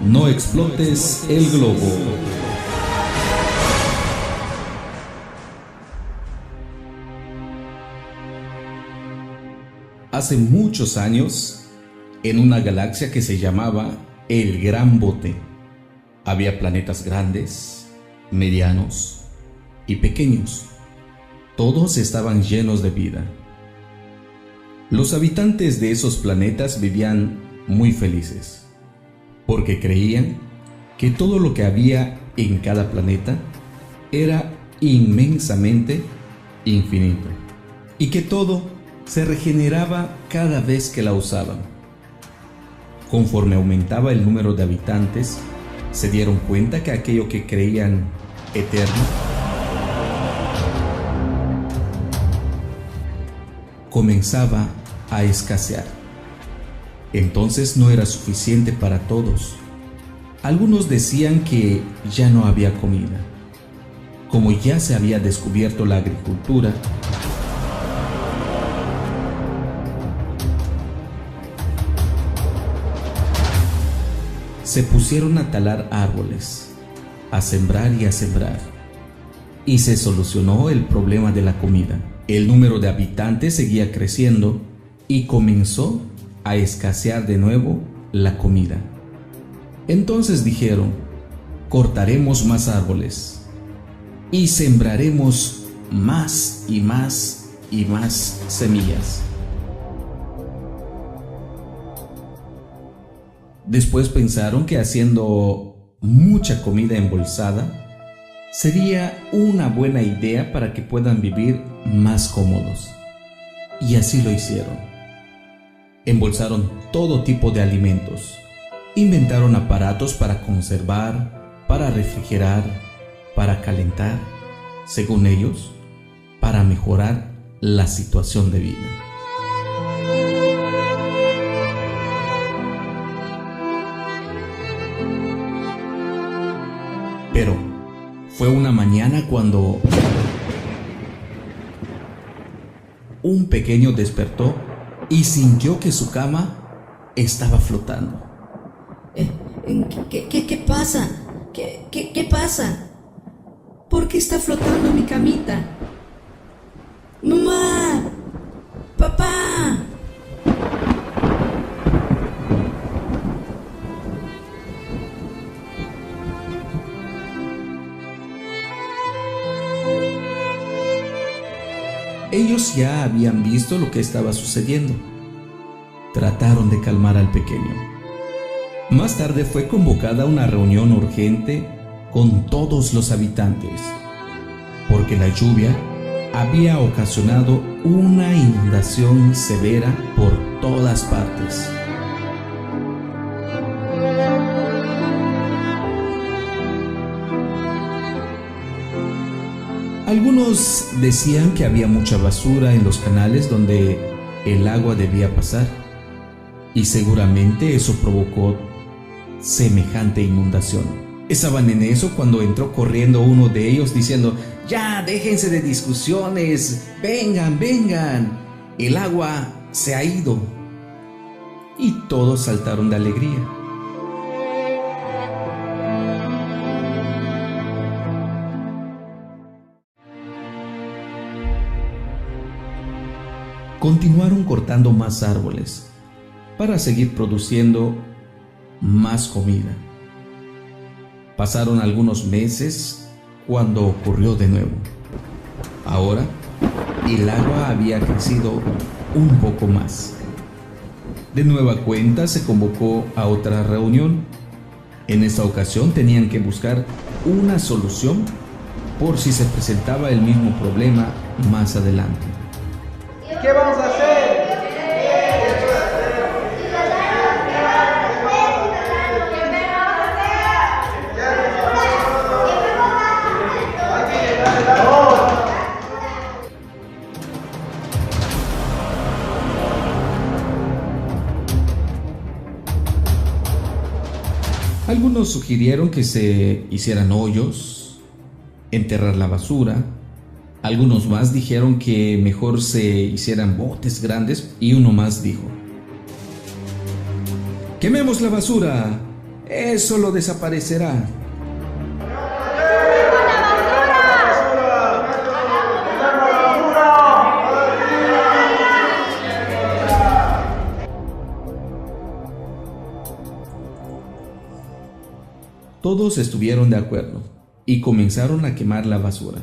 No explotes el globo. Hace muchos años, en una galaxia que se llamaba el Gran Bote, había planetas grandes, medianos y pequeños. Todos estaban llenos de vida. Los habitantes de esos planetas vivían muy felices, porque creían que todo lo que había en cada planeta era inmensamente infinito, y que todo se regeneraba cada vez que la usaban. Conforme aumentaba el número de habitantes, se dieron cuenta que aquello que creían eterno comenzaba a escasear. Entonces no era suficiente para todos. Algunos decían que ya no había comida. Como ya se había descubierto la agricultura, se pusieron a talar árboles, a sembrar y a sembrar, y se solucionó el problema de la comida. El número de habitantes seguía creciendo y comenzó a escasear de nuevo la comida. Entonces dijeron: cortaremos más árboles y sembraremos más y más y más semillas. Después pensaron que haciendo mucha comida embolsada sería una buena idea para que puedan vivir más cómodos. Y así lo hicieron. Embolsaron todo tipo de alimentos. Inventaron aparatos para conservar, para refrigerar, para calentar, según ellos, para mejorar la situación de vida. Pero fue una mañana cuando un pequeño despertó y sintió que su cama estaba flotando. ¿Qué pasa? ¿Qué pasa? ¿Por qué está flotando mi camita? ¡Mamá! ¡Papá! Ellos ya habían visto lo que estaba sucediendo. Trataron de calmar al pequeño. Más tarde fue convocada una reunión urgente con todos los habitantes, porque la lluvia había ocasionado una inundación severa por todas partes. Algunos decían que había mucha basura en los canales donde el agua debía pasar, y seguramente eso provocó semejante inundación. Estaban en eso cuando entró corriendo uno de ellos diciendo: ¡ya, déjense de discusiones! ¡Vengan, vengan! El agua se ha ido. Y todos saltaron de alegría. Continuaron cortando más árboles para seguir produciendo más comida. Pasaron algunos meses cuando ocurrió de nuevo. Ahora, el agua había crecido un poco más. De nueva cuenta se convocó a otra reunión. En esta ocasión tenían que buscar una solución por si se presentaba el mismo problema más adelante. ¿Qué vamos a hacer? Algunos sugirieron que se hicieran hoyos, enterrar la basura. Algunos más dijeron que mejor se hicieran botes grandes, y uno más dijo: quememos la basura, eso lo desaparecerá. Todos estuvieron de acuerdo y comenzaron a quemar la basura.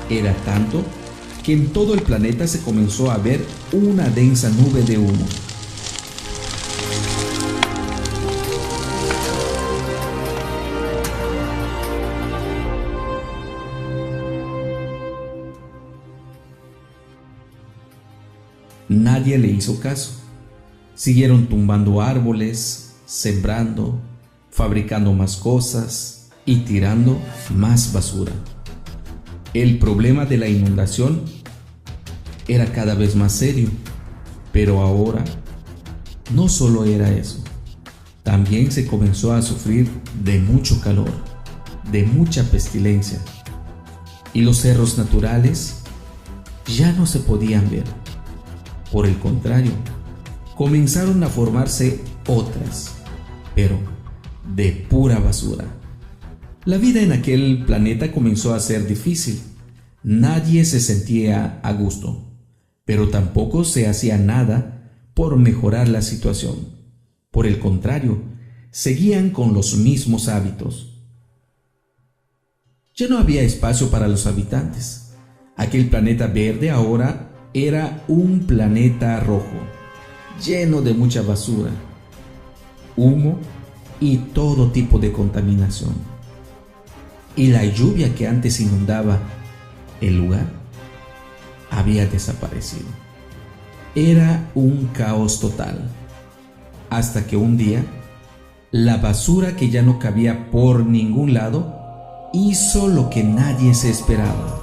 Era tanto que en todo el planeta se comenzó a ver una densa nube de humo. Nadie le hizo caso. Siguieron tumbando árboles, sembrando, fabricando más cosas y tirando más basura. El problema de la inundación era cada vez más serio, pero ahora no solo era eso, también se comenzó a sufrir de mucho calor, de mucha pestilencia, y los cerros naturales ya no se podían ver. Por el contrario, comenzaron a formarse otras, pero de pura basura. La vida en aquel planeta comenzó a ser difícil. Nadie se sentía a gusto, pero tampoco se hacía nada por mejorar la situación. Por el contrario, seguían con los mismos hábitos. Ya no había espacio para los habitantes. Aquel planeta verde ahora era un planeta rojo, lleno de mucha basura, humo y todo tipo de contaminación. Y la lluvia que antes inundaba el lugar había desaparecido. Era un caos total, hasta que un día la basura que ya no cabía por ningún lado hizo lo que nadie se esperaba.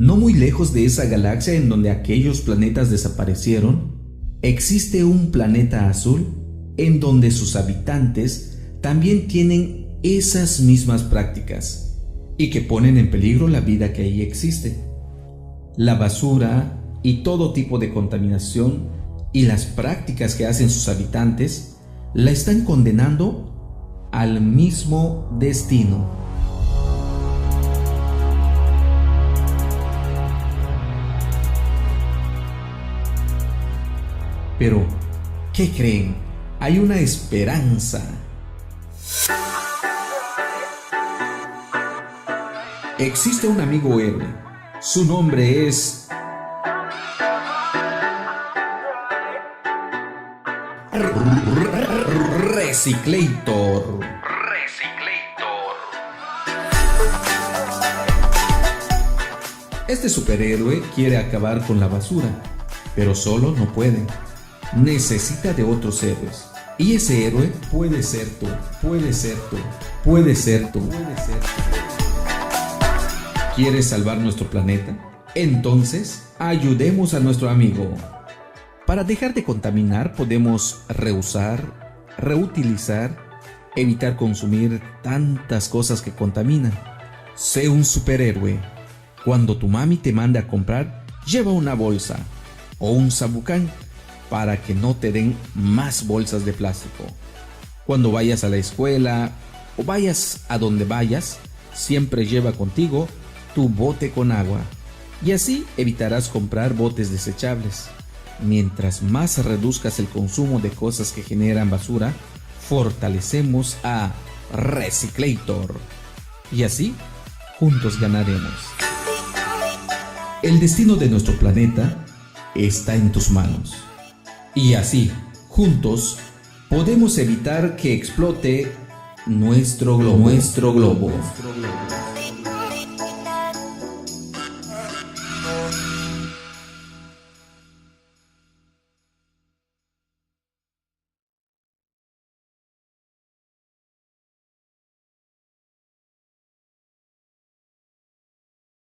No muy lejos de esa galaxia en donde aquellos planetas desaparecieron, existe un planeta azul en donde sus habitantes también tienen esas mismas prácticas y que ponen en peligro la vida que ahí existe. La basura y todo tipo de contaminación y las prácticas que hacen sus habitantes la están condenando al mismo destino. Pero, ¿qué creen? Hay una esperanza. Existe un amigo héroe. Su nombre es Reciclator. Este superhéroe quiere acabar con la basura, pero solo no puede. Necesita de otros héroes. Y ese héroe puede ser tú, puede ser tú, puede ser tú, puede ser tú. ¿Quieres salvar nuestro planeta? Entonces, ayudemos a nuestro amigo. Para dejar de contaminar, podemos reusar, reutilizar, evitar consumir tantas cosas que contaminan. Sé un superhéroe. Cuando tu mami te mande a comprar, lleva una bolsa o un sabucán para que no te den más bolsas de plástico. Cuando vayas a la escuela o vayas a donde vayas, siempre lleva contigo tu bote con agua y así evitarás comprar botes desechables. Mientras más reduzcas el consumo de cosas que generan basura, fortalecemos a Reciclator y así juntos ganaremos. El destino de nuestro planeta está en tus manos. Y así, juntos, podemos evitar que explote nuestro globo.